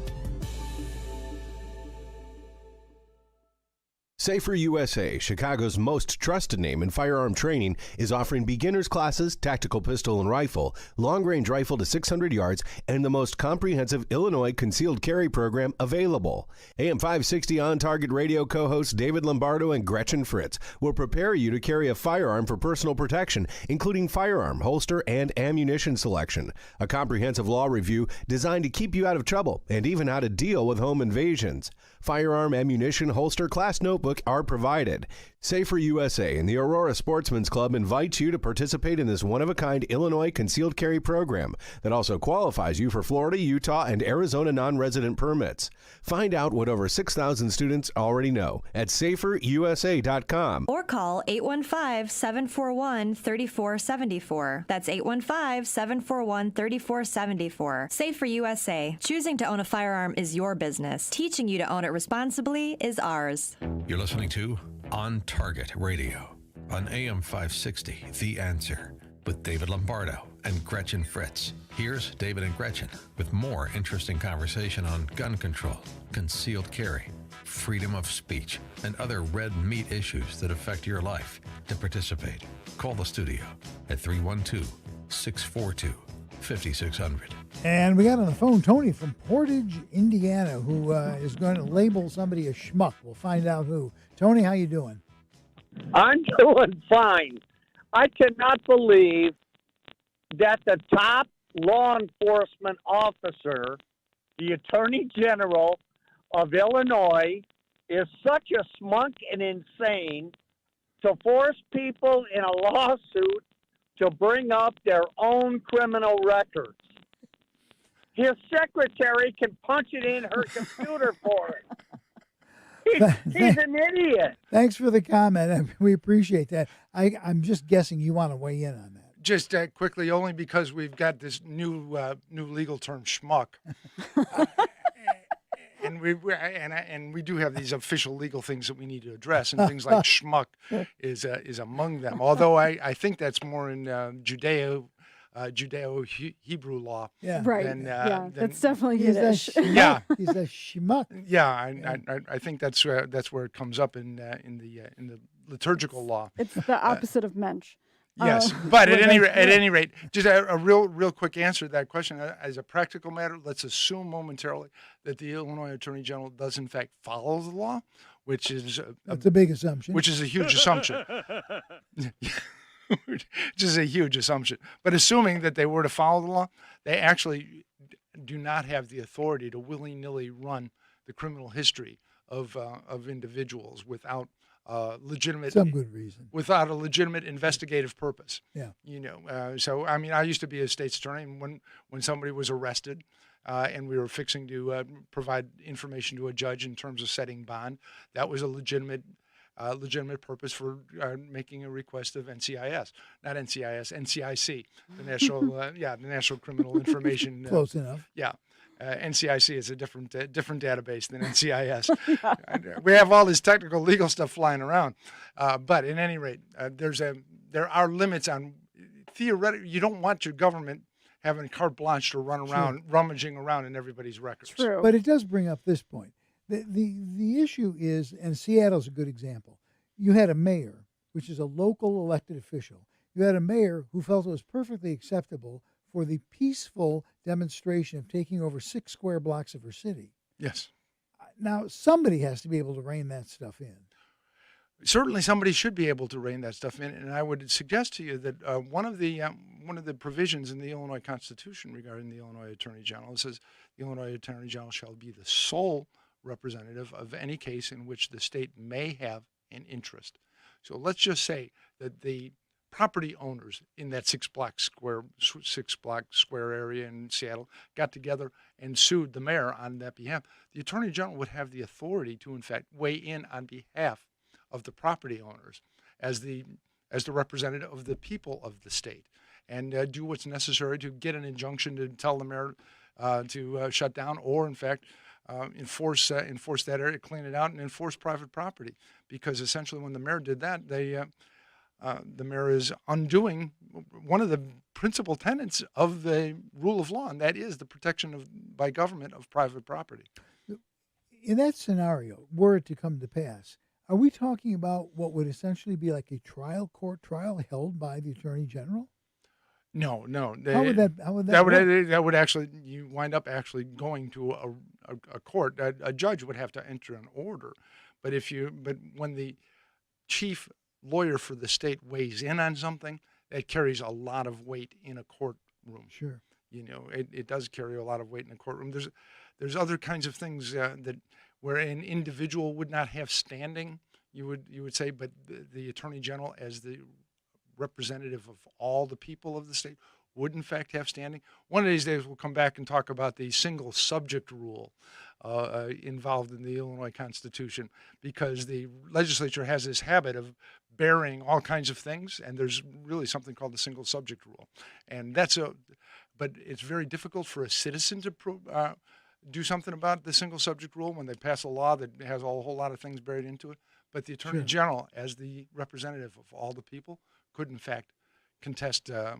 Safer USA, Chicago's most trusted name in firearm training, is offering beginners classes, tactical pistol and rifle, long-range rifle to 600 yards, and the most comprehensive Illinois concealed carry program available. AM560 On Target Radio co-hosts David Lombardo and Gretchen Fritz will prepare you to carry a firearm for personal protection, including firearm, holster, and ammunition selection. A comprehensive law review designed to keep you out of trouble and even how to deal with home invasions. Firearm, ammunition, holster, class notebook are provided. Safer USA and the Aurora Sportsman's Club invite you to participate in this one-of-a-kind Illinois concealed carry program that also qualifies you for Florida, Utah, and Arizona non-resident permits. Find out what over 6,000 students already know at saferusa.com. Or call 815-741-3474. That's 815-741-3474. Safer USA. Choosing to own a firearm is your business. Teaching you to own it responsibly is ours. You're listening to On Target Radio on AM560 The Answer with David Lombardo and Gretchen Fritz. Here's David and Gretchen with more interesting conversation on gun control, concealed carry, freedom of speech, and other red meat issues that affect your life. To participate, call the studio at 312-642-5600. And we got on the phone Tony from Portage, Indiana, who is going to label somebody a schmuck. We'll find out who. Tony, how you doing? I'm doing fine. I cannot believe that the top law enforcement officer, the Attorney General of Illinois, is such a smunk and insane to force people in a lawsuit to bring up their own criminal records. His secretary can punch it in her computer for it. He's an idiot. Thanks for the comment. We appreciate that. I'm just guessing you want to weigh in on that. Just quickly, only because we've got this new legal term, schmuck. And we do have these official legal things that we need to address, and things like schmuck is among them. Although I think that's more in Judeo-Hebrew law. Yeah, right. That's definitely Yiddish. Yeah, he's a schmuck. Yeah, I think that's where it comes up in the liturgical law. It's the opposite of mensch. Yes, but at any rate, just a real quick answer to that question. As a practical matter, let's assume momentarily that the Illinois Attorney General does in fact follow the law, which is that's a big assumption. Which is a huge assumption. Which is a huge assumption. But assuming that they were to follow the law, they actually do not have the authority to willy-nilly run the criminal history of individuals without some good reason, without a legitimate investigative purpose. Yeah, So I mean, I used to be a state's attorney, and when somebody was arrested, and we were fixing to provide information to a judge in terms of setting bond, that was a legitimate purpose for making a request of NCIS, not NCIS, NCIC, the National Criminal Information. Close enough. Yeah. NCIC is a different database than NCIS. We have all this technical legal stuff flying around, but at any rate, there are limits on theoretically. You don't want your government having carte blanche to run around rummaging around in everybody's records. True. But it does bring up this point. The issue is, and Seattle's a good example. You had a mayor, which is a local elected official. You had a mayor who felt it was perfectly acceptable for the peaceful demonstration of taking over 6 square blocks of her city. Yes. Now, somebody has to be able to rein that stuff in. Certainly somebody should be able to rein that stuff in, and I would suggest to you that one of the provisions in the Illinois Constitution regarding the Illinois Attorney General says the Illinois Attorney General shall be the sole representative of any case in which the state may have an interest. So let's just say that the property owners in that 6 block square area in Seattle got together and sued the mayor on that behalf. The Attorney General would have the authority to, in fact, weigh in on behalf of the property owners as the representative of the people of the state. and do what's necessary to get an injunction to tell the mayor to shut down, or in fact enforce that area, clean it out, and enforce private property. Because essentially, when the mayor did that, the mayor is undoing one of the principal tenets of the rule of law, and that is the protection by government of private property. In that scenario, were it to come to pass, are we talking about what would essentially be like a court trial held by the Attorney General? No. How would that work? That would actually, you wind up actually going to a court. A judge would have to enter an order. But when the chief lawyer for the state weighs in on something, that carries a lot of weight in a courtroom. Sure. It does carry a lot of weight in a courtroom. There's other kinds of things that where an individual would not have standing, you would say, but the Attorney General, as the representative of all the people of the state, would in fact have standing. One of these days we'll come back and talk about the single subject rule involved in the Illinois Constitution, because the legislature has this habit of burying all kinds of things, and there's really something called the single subject rule. And but it's very difficult for a citizen to do something about the single subject rule when they pass a law that has a whole lot of things buried into it. But the Attorney General, as the representative of all the people, could in fact contest a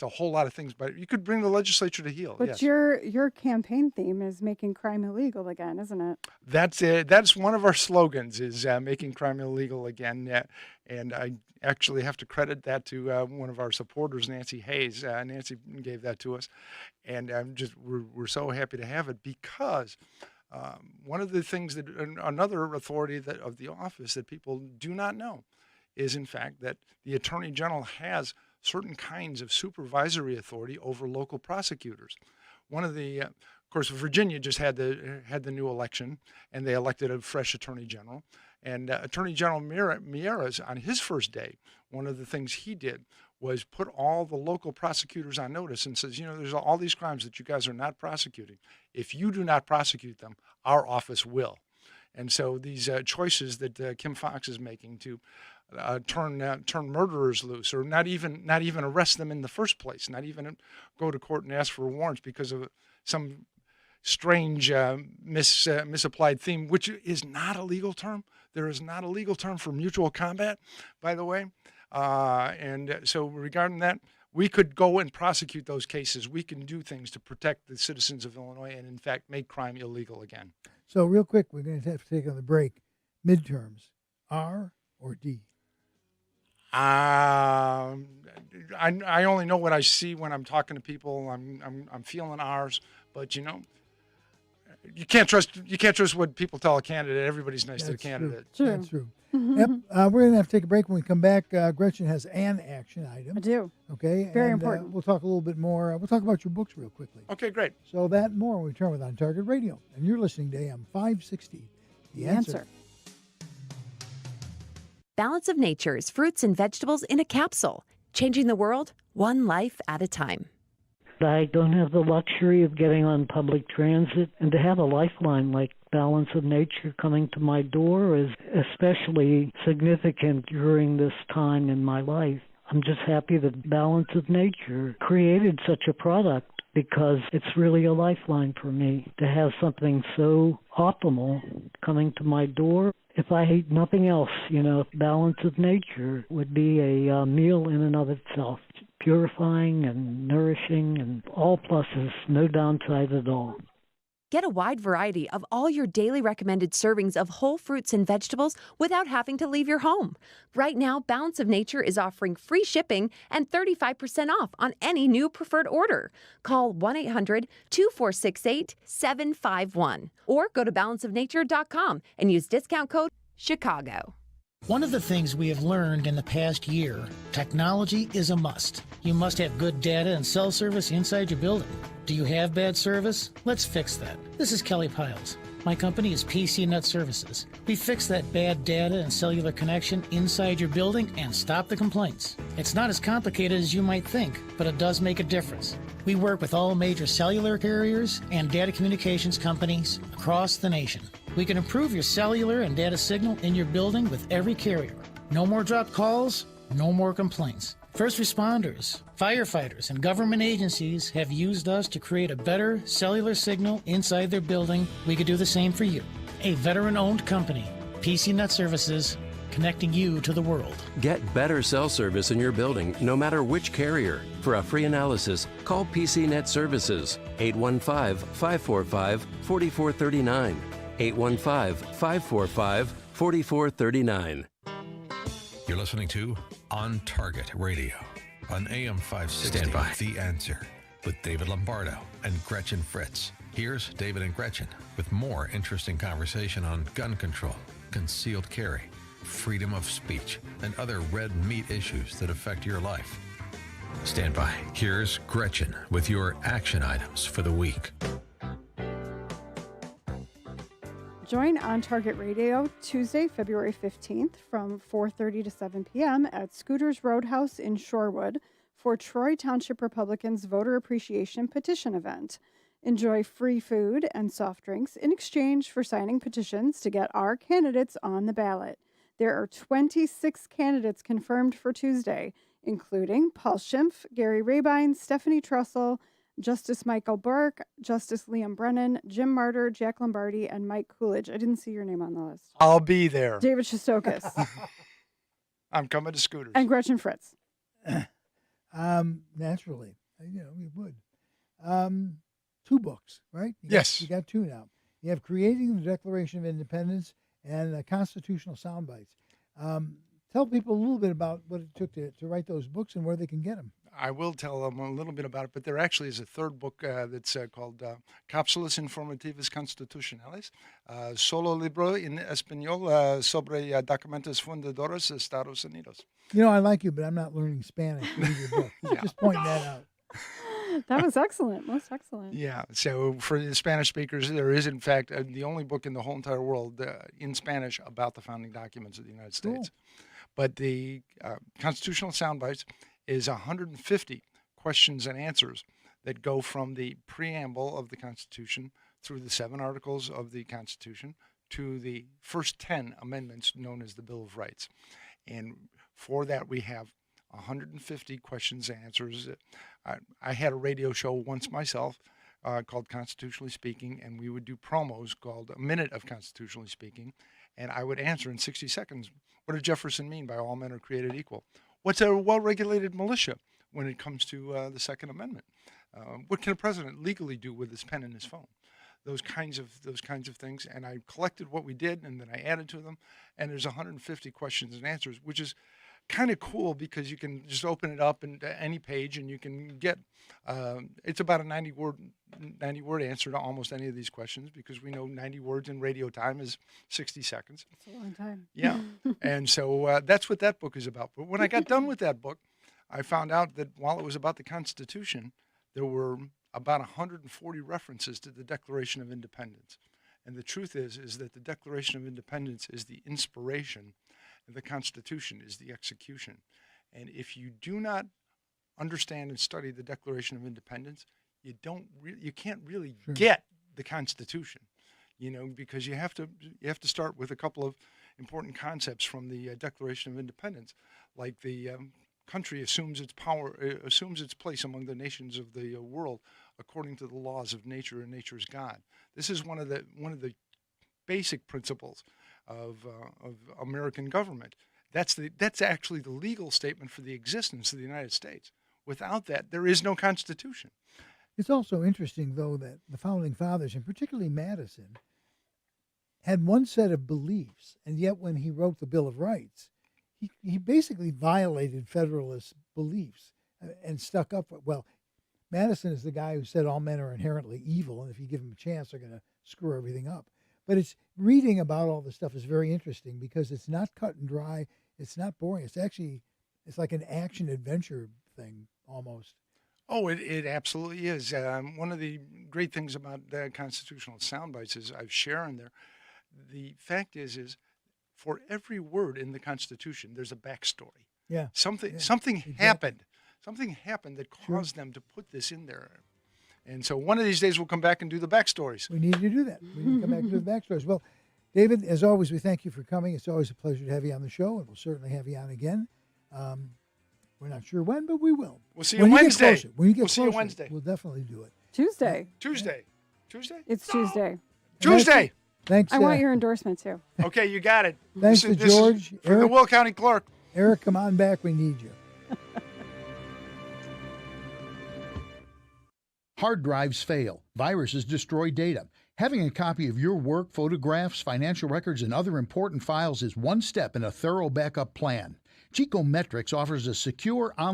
whole lot of things. But you could bring the legislature to heel. But yes. your campaign theme is making crime illegal again, isn't it? That's it. That's one of our slogans, is making crime illegal again. And I actually have to credit that to one of our supporters, Nancy Hayes. Nancy gave that to us, and we're so happy to have it, because one of the things that another authority of the office that people do not know is, in fact, that the Attorney General has certain kinds of supervisory authority over local prosecutors. One of the, of course, Virginia just had the new election, and they elected a fresh Attorney General. And Attorney General Mieres, on his first day, one of the things he did was put all the local prosecutors on notice and says, there's all these crimes that you guys are not prosecuting. If you do not prosecute them, our office will. And so these choices that Kim Foxx is making to turn murderers loose, or not even arrest them in the first place, not even go to court and ask for warrants because of some strange misapplied theme, which is not a legal term. There is not a legal term for mutual combat, by the way. And so regarding that, we could go and prosecute those cases. We can do things to protect the citizens of Illinois and, in fact, make crime illegal again. So real quick, we're going to have to take another break. Midterms, R or D? I only know what I see when I'm talking to people. I'm feeling R's, but you can't trust what people tell a candidate. Everybody's nice to the candidate. True. That's true. Mm-hmm. Yep. We're going to have to take a break. When we come back, Gretchen has an action item. I do. Okay. Very important. We'll talk a little bit more. We'll talk about your books real quickly. Okay, great. So that and more when we return with On Target Radio. And you're listening to AM560 The Answer. Balance of Nature's fruits and vegetables in a capsule, changing the world one life at a time. I don't have the luxury of getting on public transit, and to have a lifeline like Balance of Nature coming to my door is especially significant during this time in my life. I'm just happy that Balance of Nature created such a product, because it's really a lifeline for me to have something so optimal coming to my door. If I ate nothing else, Balance of Nature would be a meal in and of itself. Purifying and nourishing and all pluses, no downside at all. Get a wide variety of all your daily recommended servings of whole fruits and vegetables without having to leave your home. Right now, Balance of Nature is offering free shipping and 35% off on any new preferred order. Call 1-800-2468-751 or go to balanceofnature.com and use discount code Chicago. One of the things we have learned in the past year, technology is a must. You must have good data and cell service inside your building. Do you have bad service? Let's fix that. This is Kelly Piles. My company is PC Net Services. We fix that bad data and cellular connection inside your building and stop the complaints. It's not as complicated as you might think, but it does make a difference. We work with all major cellular carriers and data communications companies across the nation. We can improve your cellular and data signal in your building with every carrier. No more dropped calls, No more complaints. First responders, firefighters, and government agencies have used us to create a better cellular signal inside their building. We could do the same for you. A veteran-owned company, PC Net Services, connecting you to the world. Get better cell service in your building, no matter which carrier. For a free analysis, call PC Net Services, 815-545-4439, 815-545-4439. You're listening to On Target Radio on AM560 Stand by. The Answer with David Lombardo and Gretchen Fritz. Here's David and Gretchen with more interesting conversation on gun control, concealed carry, freedom of speech, and other red meat issues that affect your life. Stand by. Here's Gretchen with your action items for the week. Join On Target Radio Tuesday, February 15th from 4:30 to 7 p.m. at Scooters Roadhouse in Shorewood for Troy Township Republicans Voter Appreciation Petition event. Enjoy free food and soft drinks in exchange for signing petitions to get our candidates on the ballot. There are 26 candidates confirmed for Tuesday, including Paul Schimpf, Gary Rabine, Stephanie Trussell, Justice Michael Burke, Justice Liam Brennan, Jim Martyr, Jack Lombardi, and Mike Coolidge. I didn't see your name on the list. I'll be there. David Shestokas. I'm coming to Scooters. And Gretchen Fritz. Naturally. We would. 2 books, right? Yes. You got 2 now. You have Creating the Declaration of Independence and Constitutional Soundbites. Tell people a little bit about what it took to write those books and where they can get them. I will tell them a little bit about it, but there actually is a third book that's called Cápsulas Informativas Constitucionales, solo libro en español sobre documentos fundadores de Estados Unidos. I like you, but I'm not learning Spanish to read your book. Just pointing that out. That was excellent. Most excellent. Yeah. So for the Spanish speakers, there is, in fact, the only book in the whole entire world in Spanish about the founding documents of the United States. But the Constitutional Soundbites is 150 questions and answers that go from the preamble of the Constitution through the 7 articles of the Constitution to the first 10 amendments known as the Bill of Rights. And for that, we have 150 questions and answers. I had a radio show once myself called Constitutionally Speaking, and we would do promos called A Minute of Constitutionally Speaking, and I would answer in 60 seconds, what did Jefferson mean by all men are created equal? What's a well-regulated militia when it comes to the Second Amendment? What can a president legally do with his pen and his phone? Those kinds of things. And I collected what we did, and then I added to them. And there's 150 questions and answers, which is kind of cool because you can just open it up into any page, and you can get. It's about a 90-word answer to almost any of these questions, because we know 90 words in radio time is 60 seconds. It's a long time. Yeah. And so that's what that book is about. But when I got done with that book, I found out that while it was about the Constitution, there were about 140 references to the Declaration of Independence. And the truth is that the Declaration of Independence is the inspiration, and the Constitution is the execution. And if you do not understand and study the Declaration of Independence, you can't really get the Constitution, because you have to start with a couple of important concepts from the Declaration of Independence, like the country assumes its place among the nations of the world according to the laws of nature and nature's God. This is one of the basic principles of American government. That's actually the legal statement for the existence of the United States. Without that, there is no Constitution. It's also interesting, though, that the Founding Fathers, and particularly Madison, had one set of beliefs, and yet when he wrote the Bill of Rights, he basically violated Federalist beliefs and stuck up for, well, Madison is the guy who said all men are inherently evil, and if you give them a chance, they're going to screw everything up. But it's reading about all this stuff is very interesting because it's not cut and dry. It's not boring. It's like an action adventure thing almost. Oh, it absolutely is. One of the great things about the Constitutional Soundbites is I've shared in there. The fact is for every word in the Constitution, there's a backstory. Yeah. Something exactly. happened. Something happened that caused them to put this in there. And so one of these days we'll come back and do the backstories. We need to do that. We need to come back and do the backstories. Well, David, as always, we thank you for coming. It's always a pleasure to have you on the show, and we'll certainly have you on again. We're not sure when, but we will. We'll see you Wednesday. When you get We'll see you closer, Wednesday. we'll definitely do it. Tuesday. Tuesday. It's Tuesday. Tuesday. Thanks. I want your endorsement too. Okay, you got it. Thanks This to is George. for the Will County Clerk. Eric, come on back. We need you. Hard drives fail. Viruses destroy data. Having a copy of your work, photographs, financial records, and other important files is one step in a thorough backup plan. Chicometrics offers a secure online